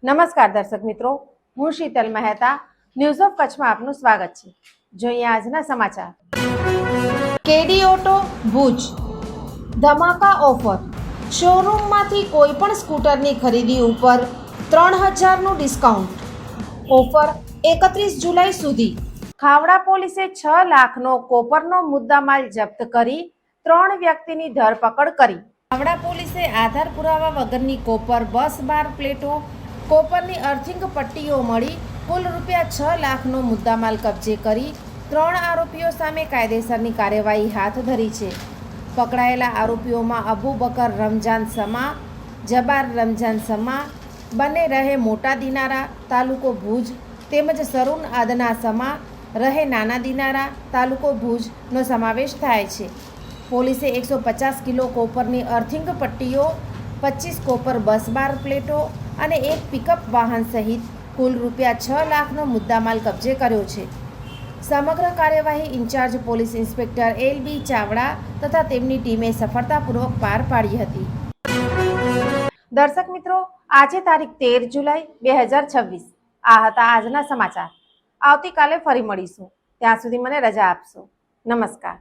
નમસ્કાર દર્શક મિત્રો, હું શીતલ મહેતા. ન્યૂઝ ઓફ કચ્છમાં આપનું સ્વાગત છે. જોઈએ આજના સમાચાર. કેડી ઓટો ભુજ ધમાકા ઓફર. શોરૂમમાંથી કોઈ પણ સ્કૂટરની ખરીદી ઉપર 3000નું ડિસ્કાઉન્ટ. ઓફર 31 જુલાઈ સુધી. ખાવડા પોલીસે 6 લાખનો કોપરનો મુદ્દામાલ જપ્ત કરી 3 વ્યક્તિની ધરપકડ કરી. ખાવડા પોલીસે આધાર પુરાવા વગરની કોપર બસ બાર પ્લેટો, કોપરની અર્થિંગ પટ્ટીઓ મળી કુલ રૂપિયા 6 લાખનો મુદ્દામાલ કબજે કરી 3 આરોપીઓ સામે કાયદેસરની કાર્યવાહી હાથ ધરી છે. પકડાયેલા આરોપીઓમાં અબુબકર રમજાન સમા, જબાર રમજાન સમા બંને રહે મોટા દિનારા તાલુકો ભુજ તેમજ સરૂન આદના સમા રહે નાના દિનારા તાલુકો ભુજનો સમાવેશ થાય છે. પોલીસે 150 કિલો કોપરની અર્થિંગ પટ્ટીઓ, 25 કોપર બસ બાર પ્લેટો અને એક પિકઅપ વાહન સહિત કુલ રૂપિયા 6 લાખનો મુદ્દામાલ કબજે કર્યો છે. સમગ્ર કાર્યવાહી incharge police inspector LB Chavda તથા તેમની ટીમે સફળતાપૂર્વક પાર પાડી હતી. દર્શક મિત્રો, આજે તારીખ 13 જુલાઈ 2026. આ હતા આજના સમાચાર. આવતીકાલે ફરી મળીશું. ત્યાં સુધી મને રજા આપશો. નમસ્કાર.